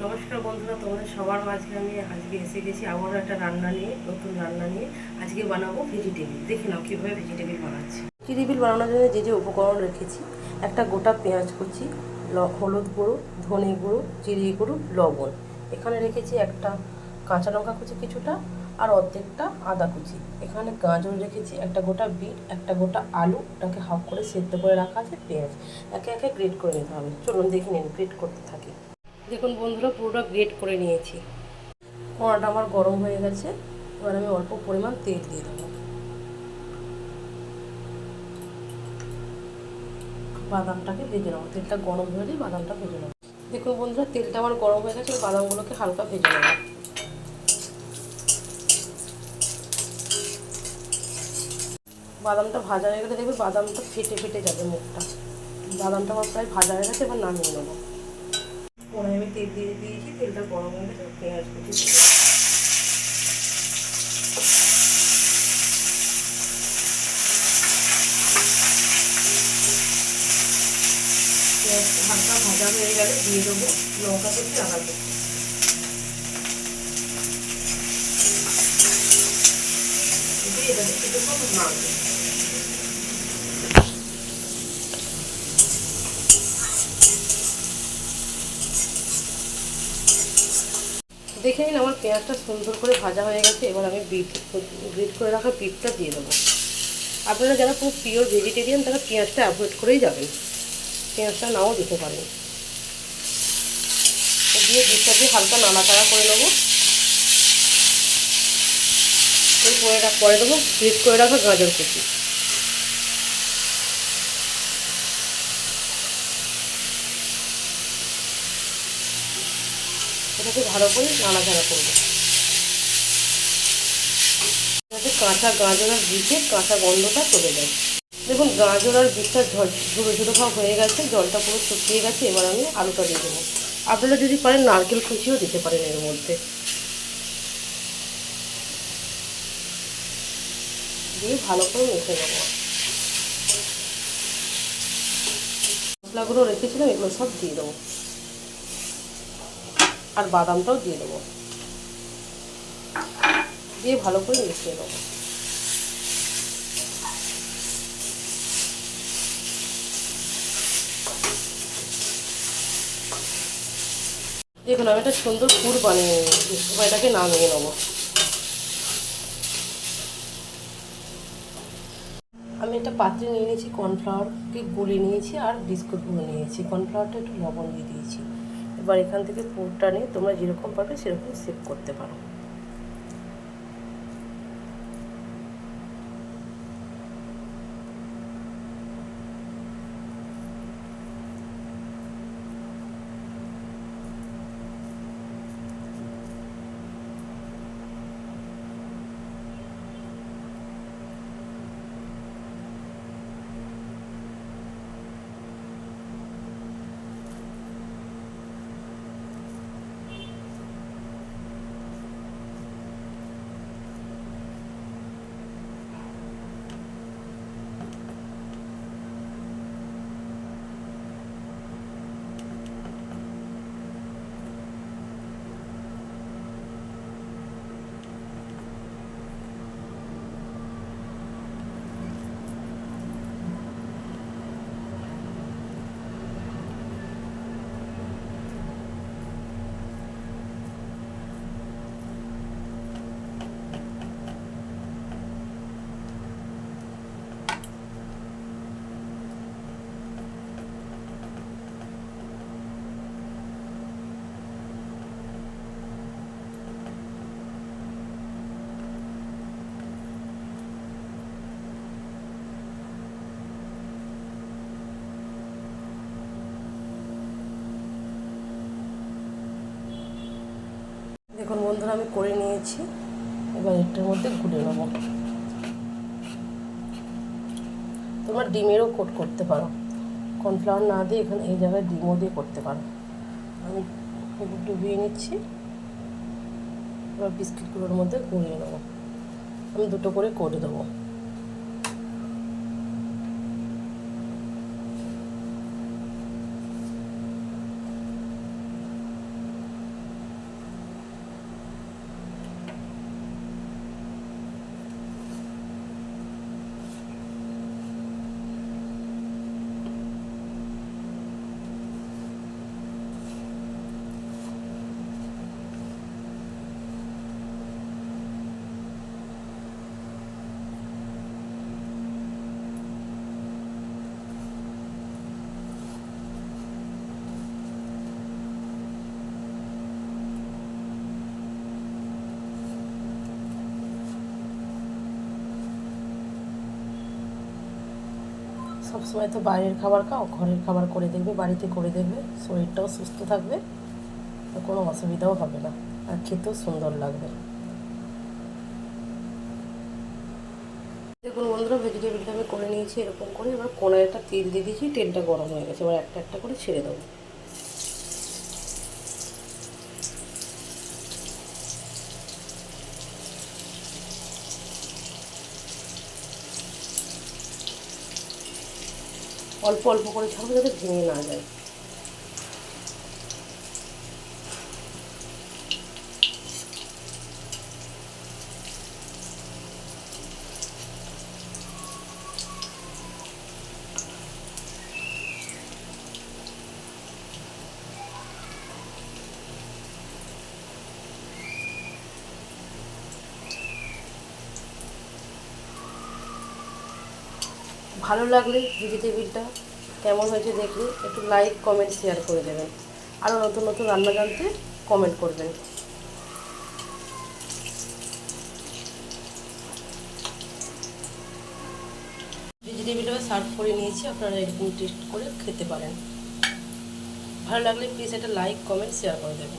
নমস্কার বন্ধুরা, তোমাদের সবার মাঝে আমি আজকে এসে গেছি আবারও একটা রান্না নিয়ে, নতুন রান্না নিয়ে। আজকে বানাবো ভেজিটেবিল। দেখে নাও কীভাবে ভেজিটেবিল বানাচ্ছি। ভেজিটেবিল বানানোর জন্য যে যে উপকরণ রেখেছি: একটা গোটা পেঁয়াজ কুচি, হলুদ গুঁড়ো, ধনে গুঁড়ো, জিরে গুঁড়ো, লবণ। এখানে রেখেছি একটা কাঁচা লঙ্কা কুচি কিছুটা, আর অর্ধেকটা আদা কুচি। এখানে গাজর রেখেছি, একটা গোটা বিট, একটা গোটা আলু, ওটাকে হাফ করে সেদ্ধ করে রাখা আছে। পেঁয়াজ একে একে গ্রেট করে নিতে হবে। চলুন দেখে নিন, গ্রেট করতে থাকি। দেখুন বন্ধুরা, পুরোটা গ্রেট করে নিয়েছি। কড়াটা আমার গরম হয়ে গেছে। এবার আমি অল্প পরিমাণ তেল দিয়ে দেবো। বাদামটাকে ভেজে নেবো। তেলটা গরম হলেই বাদামটা ভেজে নেবো। দেখুন বন্ধুরা, তেলটা আমার গরম হয়ে গেছে। বাদামগুলোকে হালকা ভেজে নেবো। বাদামটা ভাজা হয়ে গেলে দেখবে বাদামটা ফেটে ফেটে যাবে মুখটা। বাদামটা আমার প্রায় ভাজা হয়ে গেছে, এবার নামিয়ে নেবো। কড়াই আমি তেল দিয়ে দিয়েছি, তেলটা গরম হয়ে গেছে। পেঁয়াজ কুচি পেঁয়াজটা হালকা ভাজা হয়ে গেলে দিয়ে দেবো লঙ্কা কুচি, আদা কুচি। দিয়ে এটাকে কিছুক্ষণ নাড়বো। দেখে নিন আমার পেঁয়াজটা সুন্দর করে ভাজা হয়ে গেছে। এবার আমি গ্রেট করে রাখা বিটটা দিয়ে দেবো। আপনারা যারা খুব পিওর ভেজিটেরিয়ান তারা পেঁয়াজটা অ্যাভয়েড করেই যাবেন, পেঁয়াজটা নাও দিতে পারেন। দিয়ে বিটটা দিয়ে হালকা নাড়াচাড়া করে নেবো। পরে দেবো গ্রেট করে রাখা গাজর কুচি। এটাকে ভালো করে নাড়াচাড়া করবো, যাতে কাঁচা গাজর আর বিটের কাঁচা গন্ধটা চলে যায়। দেখুন গাজর আর বিটটা ঝুড়ো ঝুড়ো ভাব হয়ে গেছে, জলটা পুরো শুকিয়ে গেছে। এবার আমি আলুটা দিয়ে দেবো। আপনারা যদি পারেন নারকেল কুচিও দিতে পারেন এর মধ্যে। দিয়ে ভালো করে মেখে নেবো। মশলাগুলো রেখেছিলাম এগুলো সব দিয়ে দেবো, আর বাদামটাও দিয়ে দেবো। দিয়ে ভালো করে মিশিয়ে নেবো। দেখুন আমি একটা সুন্দর পুর বানিয়ে নিয়েছি। এবার এটাকে নামিয়ে নেবো। আমি একটা পাত্রে নিয়ে নিয়েছি কর্নফ্লাওয়ারকে গুলে নিয়েছি, আর বিস্কুট গুলে নিয়েছি। কর্নফ্লাওয়ারটা একটু লবণ দিয়ে দিয়েছি। এবার এখান থেকে পুরটা নিয়ে তোমরা যেরকম পারবে সেরকম সেভ করতে পারো। দেখুন বন্ধুরা, আমি করে নিয়েছি। এবার এটার মধ্যে গুলে নেবো। তোমরা ডিমেরও কোট করতে পারো, কর্নফ্লাওয়ার না দিয়ে এখানে এই জায়গায় ডিমও দিয়ে করতে পারো। আমি ডুবিয়ে নিচ্ছি। এবার বিস্কিটগুলোর মধ্যে গুলিয়ে নেবো। আমি দুটো করে করে দেবো। সবসময় তো বাইরের খাবার খাও, ঘরের খাবার করে দেখবে, বাড়িতে করে দেখবে, শরীরটাও সুস্থ থাকবে, আর কোনো অসুবিধাও হবে না, আর খেতেও সুন্দর লাগবে। দেখুন বন্ধুরা, ভেজিটেবিলটা আমি করে নিয়েছি এরকম করে। এবার কোনায় একটা তেল দিয়ে দিয়েছি, তেলটা গরম হয়ে গেছে, এবার একটা একটা করে ছেড়ে দেবো। অল্প অল্প করে ছাড়বো যাতে ভেঙে না যায়। ভালো লাগলে ভেজিটেবিলটা কেমন হয়েছে দেখলে একটু লাইক কমেন্ট শেয়ার করে দেবেন। আরও নতুন নতুন রান্না জানতে কমেন্ট করবেন। ভেজিটেবিলটা সার্ভ করে নিয়েছি, আপনারা এরকম টেস্ট করে খেতে পারেন। ভালো লাগলে প্লিজ একটা লাইক কমেন্ট শেয়ার করে দেবেন।